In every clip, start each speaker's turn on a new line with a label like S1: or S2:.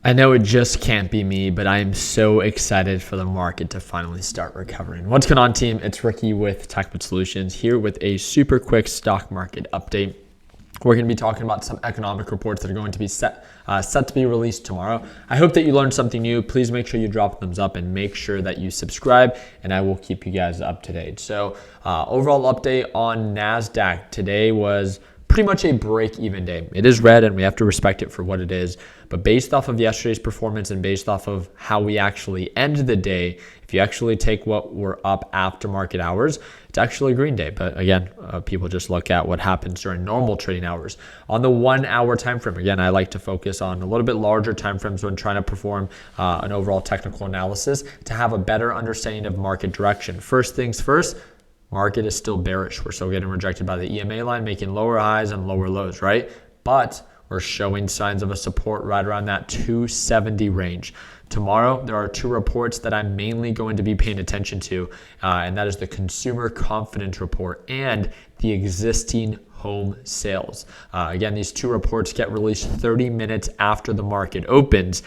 S1: I know it just can't be me, but I am so excited for the market to finally start recovering. What's going on, team? It's Ricky with TechBit Solutions here with a super quick stock market update. We're going to be talking about some economic reports that are going to be set to be released tomorrow. I hope that you learned something new. Please make sure you drop a thumbs up and make sure that you subscribe, and I will keep you guys up to date. So overall update on NASDAQ. Today was pretty much a break-even day. It is red and we have to respect it for what it is. But based off of yesterday's performance and based off of how we actually end the day, if you actually take what we're up after market hours, it's actually a green day. But again, people just look at what happens during normal trading hours. On the 1 hour time frame, again, I like to focus on a little bit larger time frames when trying to perform an overall technical analysis to have a better understanding of market direction. First things first, market is still bearish. We're still getting rejected by the EMA line, making lower highs and lower lows, right? But we're showing signs of a support right around that 270 range. Tomorrow, there are two reports that I'm mainly going to be paying attention to, and that is the Consumer Confidence Report and the existing home sales. Again, these two reports get released 30 minutes after the market opens.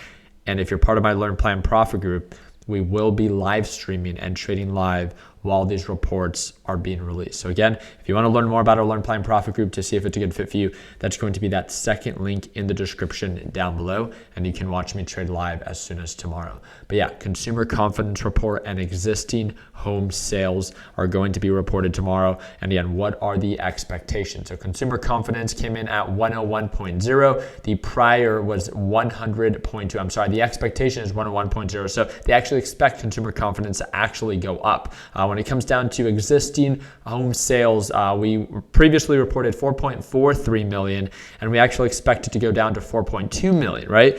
S1: And if you're part of my Learn Plan Profit group, we will be live streaming and trading live while these reports are being released. So again, if you want to learn more about our Learn Plan Profit group to see if it's a good fit for you, that's going to be that second link in the description down below, and you can watch me trade live as soon as tomorrow. But yeah, Consumer Confidence Report and existing home sales are going to be reported tomorrow. And again, what are the expectations? So consumer confidence came in at 101.0. The prior was 100.2. I'm sorry, the expectation is 101.0. So they actually expect consumer confidence to actually go up. When it comes down to existing home sales, we previously reported 4.43 million, and we actually expect it to go down to 4.2 million, right?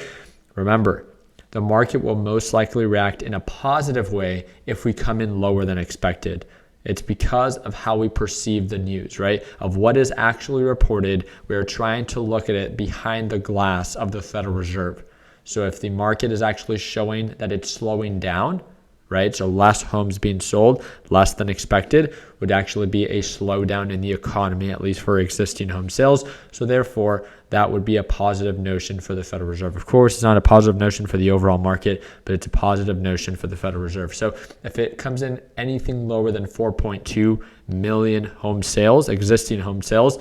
S1: Remember, the market will most likely react in a positive way if we come in lower than expected. It's because of how we perceive the news, right? Of what is actually reported. We are trying to look at it behind the glass of the Federal Reserve. So if the market is actually showing that it's slowing down, right? So less homes being sold, less than expected, would actually be a slowdown in the economy, at least for existing home sales. So therefore, that would be a positive notion for the Federal Reserve. Of course, it's not a positive notion for the overall market, but it's a positive notion for the Federal Reserve. So if it comes in anything lower than 4.2 million home sales, existing home sales,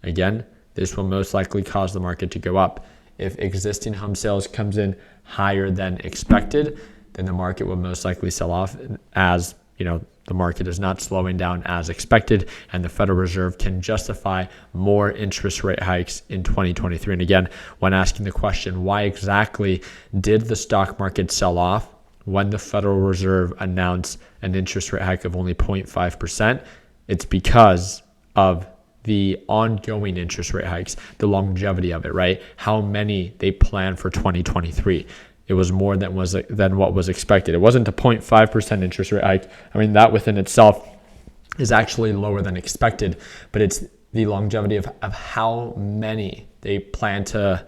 S1: again, this will most likely cause the market to go up. If existing home sales comes in higher than expected, then the market will most likely sell off, as the market is not slowing down as expected, and the Federal Reserve can justify more interest rate hikes in 2023. And again, when asking the question, why exactly did the stock market sell off when the Federal Reserve announced an interest rate hike of only 0.5%? It's because of the ongoing interest rate hikes, the longevity of it, right? How many they plan for 2023. It was more than what was expected. It wasn't a 0.5% interest rate hike. I mean, that within itself is actually lower than expected, but it's the longevity of how many they plan to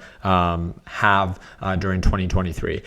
S1: have during 2023.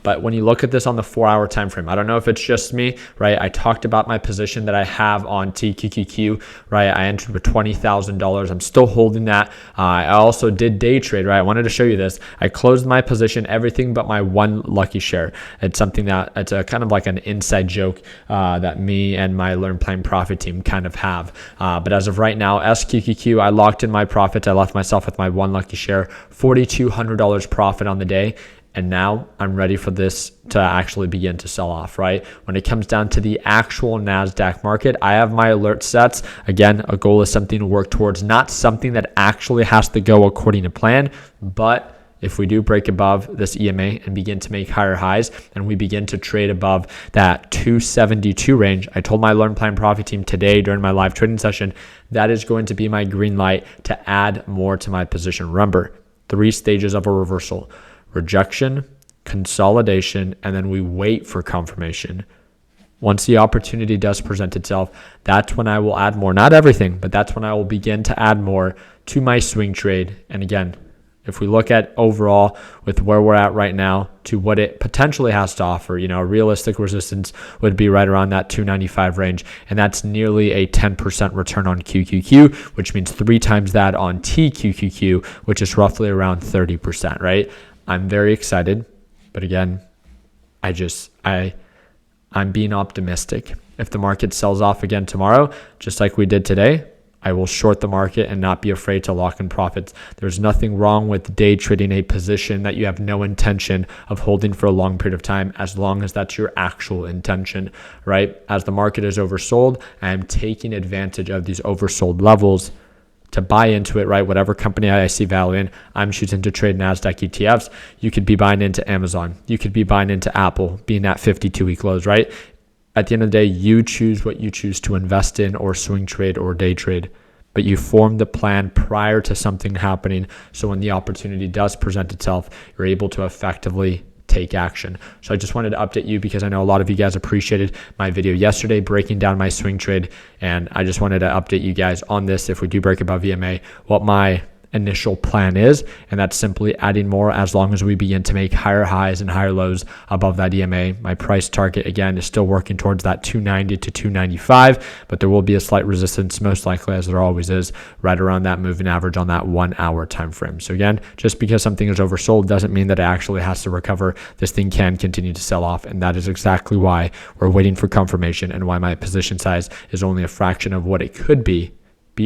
S1: But when you look at this on the 4 hour time frame, I don't know if it's just me, right? I talked about my position that I have on TQQQ, right? I entered with $20,000. I'm still holding that. I also did day trade, right? I wanted to show you this. I closed my position, everything but my one lucky share. It's something that it's a kind of like an inside joke that me and my Learn Plan Profit team kind of have. But as of right now, SQQQ, I locked in my profits. I left myself with my one lucky share, $4,200 profit on the day. And now I'm ready for this to actually begin to sell off, right? When it comes down to the actual NASDAQ market, I have my alert sets. Again, a goal is something to work towards, not something that actually has to go according to plan. But if we do break above this EMA and begin to make higher highs and we begin to trade above that 272 range, I told my Learn Plan Profit team today during my live trading session, that is going to be my green light to add more to my position. Remember, 3 stages of a reversal: rejection, consolidation, and then we wait for confirmation. Once the opportunity does present itself, that's when I will add more. Not everything, but that's when I will begin to add more to my swing trade. And again, if we look at overall with where we're at right now to what it potentially has to offer, a realistic resistance would be right around that 295 range. And that's nearly a 10% return on QQQ, which means 3 times that on TQQQ, which is roughly around 30%, right? I'm very excited, but again, I'm being optimistic. If the market sells off again tomorrow, just like we did today, I will short the market and not be afraid to lock in profits. There's nothing wrong with day trading a position that you have no intention of holding for a long period of time, as long as that's your actual intention, right? As the market is oversold, I am taking advantage of these oversold levels to buy into it, right? Whatever company I see value in, I'm choosing to trade NASDAQ ETFs. You could be buying into Amazon. You could be buying into Apple, being at 52-week lows, right? At the end of the day, you choose what you choose to invest in or swing trade or day trade, but you form the plan prior to something happening. So when the opportunity does present itself, you're able to effectively take action. So I just wanted to update you because I know a lot of you guys appreciated my video yesterday breaking down my swing trade. And I just wanted to update you guys on this. If we do break above EMA, what my initial plan is, and that's simply adding more as long as we begin to make higher highs and higher lows above that EMA. My price target again is still working towards that 290 to 295, but there will be a slight resistance, most likely, as there always is, right around that moving average on that 1 hour time frame. So again, just because something is oversold doesn't mean that it actually has to recover. This thing can continue to sell off, and that is exactly why we're waiting for confirmation and why my position size is only a fraction of what it could be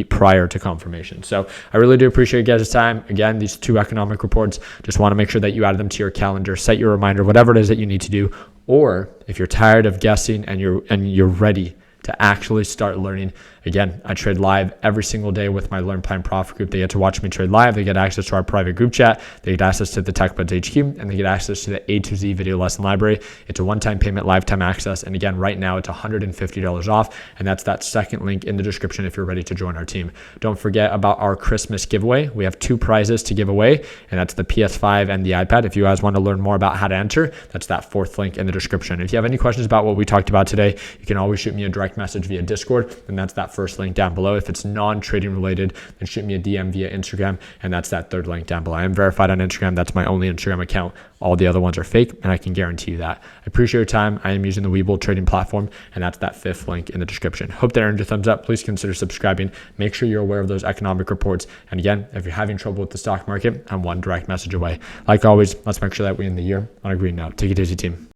S1: prior to confirmation. So I really do appreciate you guys' time. Again, these 2 economic reports, just want to make sure that you add them to your calendar, set your reminder, whatever it is that you need to do. Or if you're tired of guessing and you're ready to actually start learning. Again, I trade live every single day with my Learn Plan Profit group. They get to watch me trade live. They get access to our private group chat. They get access to the TechBuds HQ, and they get access to the A to Z video lesson library. It's a one-time payment, lifetime access. And again, right now it's $150 off. And that's that second link in the description if you're ready to join our team. Don't forget about our Christmas giveaway. We have 2 prizes to give away, and that's the PS5 and the iPad. If you guys want to learn more about how to enter, that's that 4th link in the description. If you have any questions about what we talked about today, you can always shoot me a direct message via Discord, and that's that first link down below. If it's non-trading related, then shoot me a DM via Instagram, and that's that 3rd link down below. I am verified on Instagram. That's my only Instagram account. All the other ones are fake, and I can guarantee you that. I appreciate your time. I am using the Webull trading platform, and that's that 5th link in the description. Hope that earned your thumbs up. Please consider subscribing. Make sure you're aware of those economic reports. And again, if you're having trouble with the stock market, I'm one direct message away. Like always, let's make sure that we end the year on a green note. Take it easy, team.